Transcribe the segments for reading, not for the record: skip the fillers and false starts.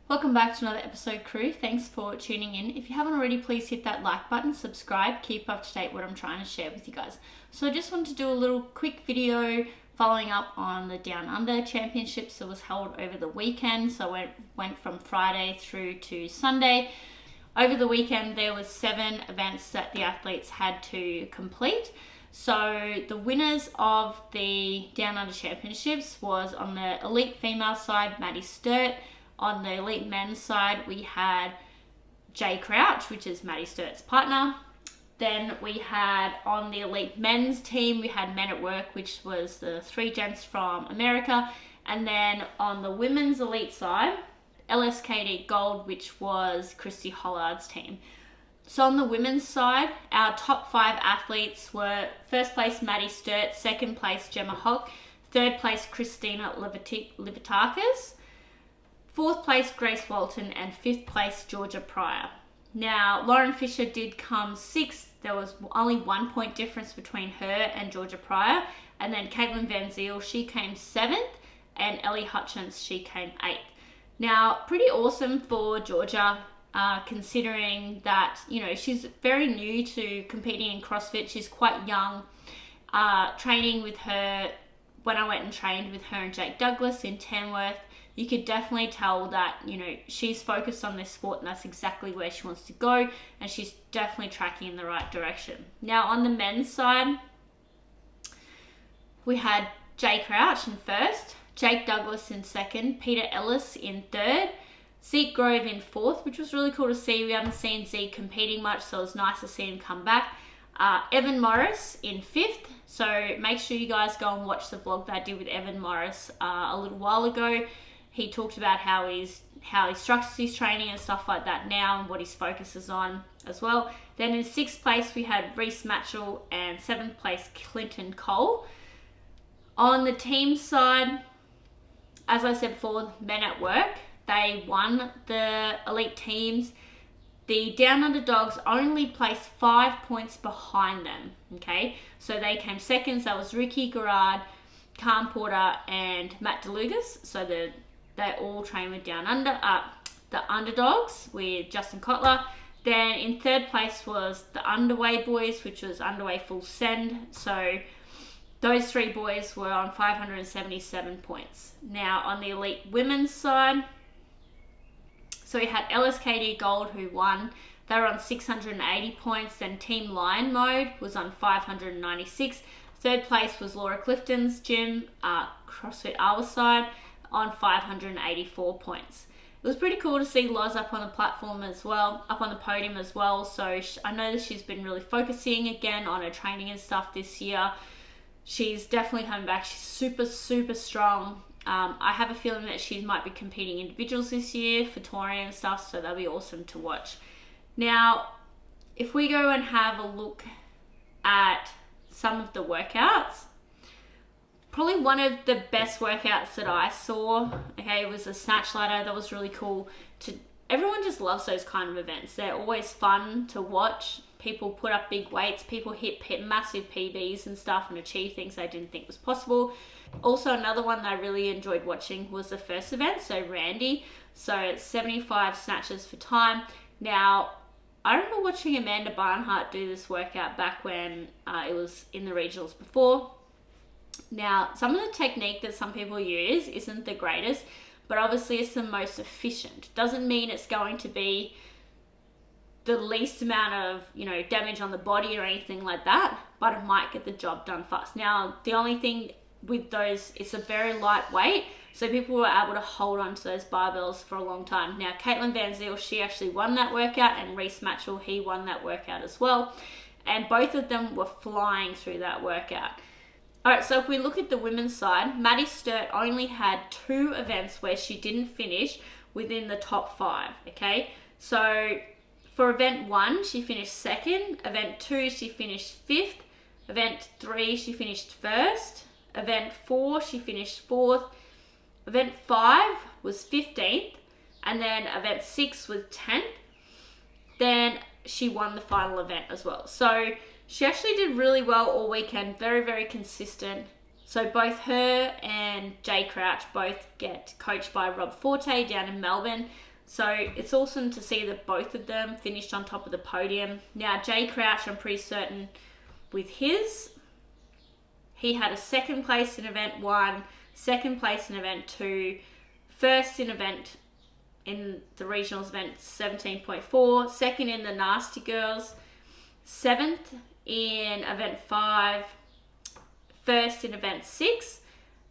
Welcome back to another episode, crew. Thanks for tuning in. If you haven't already, please hit that like button, subscribe, keep up to date what I'm trying to share with you guys. So I just wanted to do a little quick video following up on the Down Under Championships that was held over the weekend. So it went from Friday through to Sunday. Over the weekend, there was 7 events that the athletes had to complete. So the winners of the Down Under Championships was on the elite female side, Maddie Sturt. On the elite men's side, we had Jay Crouch, which is Maddie Sturt's partner. Then we had on the elite men's team, we had Men at Work, which was the 3 gents from America. And then on the women's elite side, LSKD Gold, which was Christy Hollard's team. So on the women's side, our top 5 athletes were first place Maddie Sturt, second place Gemma Hock, third place Christina Livitakis, 4th place Grace Walton, and 5th place Georgia Pryor. Now, Lauren Fisher did come 6th. There was only 1 point difference between her and Georgia Pryor. And then Caitlin Van Ziel, she came 7th, and Ellie Hutchins, she came 8th. Now, pretty awesome for Georgia, considering that, she's very new to competing in CrossFit. She's quite young. Training with her, when I went and trained with her and Jake Douglas in Tamworth, you could definitely tell that, she's focused on this sport and that's exactly where she wants to go, and she's definitely tracking in the right direction. Now, on the men's side, we had Jay Crouch in 1st, Jake Douglas in 2nd, Peter Ellis in 3rd, Zeke Grove in 4th, which was really cool to see. We haven't seen Zeke competing much, so it was nice to see him come back. Evan Morris in 5th, so make sure you guys go and watch the vlog that I did with Evan Morris a little while ago. He talked about how he structures his training and stuff like that now, and what his focus is on as well. Then in 6th place, we had Reese Matchell, and 7th place, Clinton Cole. On the team side, as I said before, Men at Work, they won the elite teams. The Down Under Dogs only placed 5 points behind them, okay? So they came seconds. That was Ricky Garrard, Calm Porter, and Matt DeLugas. So they all train with Down Under, the Underdogs with Justin Kotler. Then in 3rd place was the Underway boys, which was Underway Full Send. So those 3 boys were on 577 points. Now on the elite women's side, so we had LSKD Gold who won. They were on 680 points. Then Team Lion Mode was on 596. 3rd place was Laura Clifton's gym, CrossFit Our Side, on 584 points. It was pretty cool to see Loz up on the platform as well, up on the podium as well. So I know that she's been really focusing again on her training and stuff this year. She's definitely coming back. She's super, super strong. I have a feeling that she might be competing individuals this year for touring and stuff, so that'll be awesome to watch. Now, if we go and have a look at some of the workouts, probably one of the best workouts that I saw, was a snatch ladder. That was really cool. Everyone just loves those kind of events. They're always fun to watch. People put up big weights. People hit massive PBs and stuff and achieve things they didn't think was possible. Also, another one that I really enjoyed watching was the first event, so Randy. So it's 75 snatches for time. Now, I remember watching Amanda Barnhart do this workout back when it was in the regionals before. Now, some of the technique that some people use isn't the greatest, but obviously it's the most efficient. Doesn't mean it's going to be the least amount of, damage on the body or anything like that, but it might get the job done fast. Now, the only thing with those, it's a very lightweight, so people were able to hold on to those barbells for a long time. Now, Caitlin Van Ziel, she actually won that workout, and Reese Matchell, he won that workout as well, and both of them were flying through that workout. Alright, so if we look at the women's side, Maddie Sturt only had 2 events where she didn't finish within the top 5, okay? So for event 1, she finished 2nd, event 2, she finished 5th, event 3, she finished 1st, event 4, she finished 4th, event 5 was 15th, and then event 6 was 10th. Then she won the final event as well. So she actually did really well all weekend, very, very consistent. So both her and Jay Crouch both get coached by Rob Forte down in Melbourne. So it's awesome to see that both of them finished on top of the podium. Now, Jay Crouch, I'm pretty certain with his, he had a second place in event 1, second place in event 2, first in the regionals event 17.4, second in the Nasty Girls, 7th in event 5, first in event 6,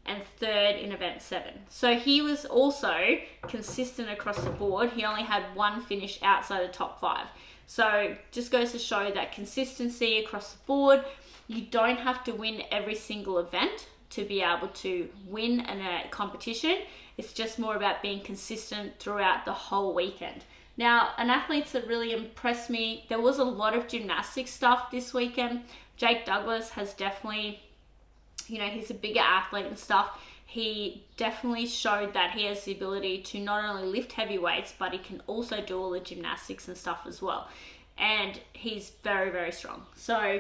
and 3rd in event 7. So he was also consistent across the board. He only had one finish outside the top 5. So just goes to show that consistency across the board. You don't have to win every single event to be able to win a competition. It's just more about being consistent throughout the whole weekend. Now, an athlete that really impressed me, there was a lot of gymnastics stuff this weekend. Jake Douglas has definitely, he's a bigger athlete and stuff. He definitely showed that he has the ability to not only lift heavy weights, but he can also do all the gymnastics and stuff as well. And he's very, very strong. So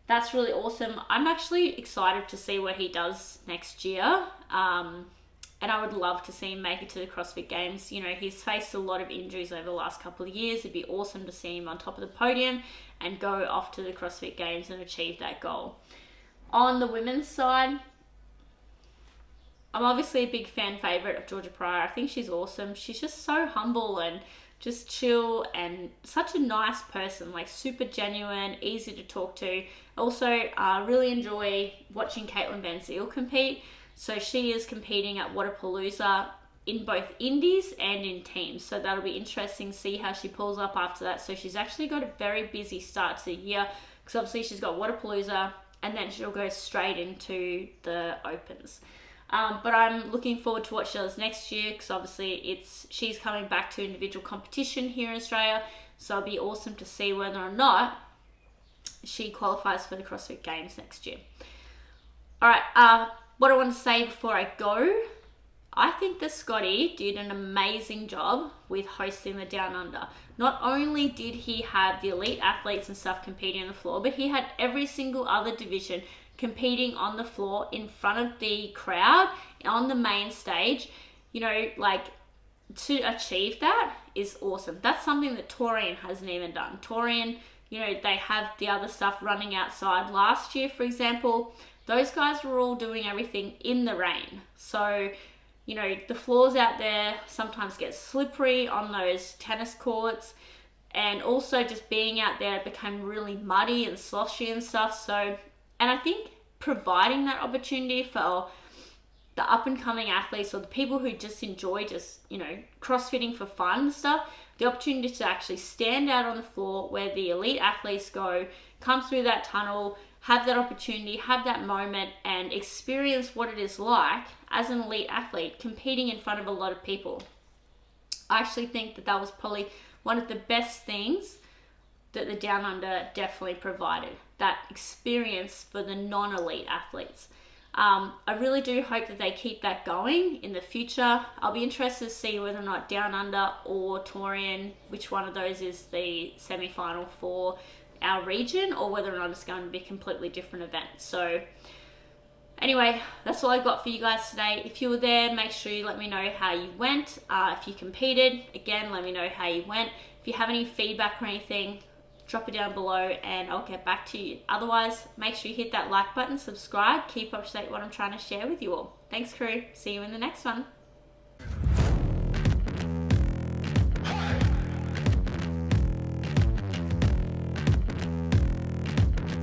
that's really awesome. I'm actually excited to see what he does next year. And I would love to see him make it to the CrossFit Games. He's faced a lot of injuries over the last couple of years. It'd be awesome to see him on top of the podium and go off to the CrossFit Games and achieve that goal. On the women's side, I'm obviously a big fan favorite of Georgia Pryor. I think she's awesome. She's just so humble and just chill and such a nice person, like super genuine, easy to talk to. Also, really enjoy watching Caitlin Van compete. So she is competing at Wodapalooza in both indies and in teams. So that'll be interesting to see how she pulls up after that. So she's actually got a very busy start to the year because obviously she's got Wodapalooza and then she'll go straight into the Opens. But I'm looking forward to what she does next year because obviously she's coming back to individual competition here in Australia. So it'll be awesome to see whether or not she qualifies for the CrossFit Games next year. All right, what I want to say before I go, I think that Scotty did an amazing job with hosting the Down Under. Not only did he have the elite athletes and stuff competing on the floor, but he had every single other division competing on the floor in front of the crowd on the main stage. To achieve that is awesome. That's something that Torian hasn't even done. Torian, they have the other stuff running outside. Last year, for example, those guys were all doing everything in the rain. So, the floors out there sometimes get slippery on those tennis courts. And also just being out there, it became really muddy and sloshy and stuff. So, and I think providing that opportunity for the up-and-coming athletes or the people who just enjoy CrossFitting for fun and stuff, the opportunity to actually stand out on the floor where the elite athletes go, come through that tunnel, have that opportunity, have that moment, and experience what it is like as an elite athlete competing in front of a lot of people. I actually think that was probably one of the best things that the Down Under definitely provided, that experience for the non-elite athletes. I really do hope that they keep that going in the future. I'll be interested to see whether or not Down Under or Torian, which one of those is the semi-final for our region, or whether or not it's going to be a completely different event. So anyway, that's all I got for you guys today. If you were there, make sure you let me know how you went. If you competed, again, let me know how you went. If you have any feedback or anything, drop it down below and I'll get back to you. Otherwise, make sure you hit that like button, subscribe, keep up to date what I'm trying to share with you all. Thanks, crew. See you in the next one.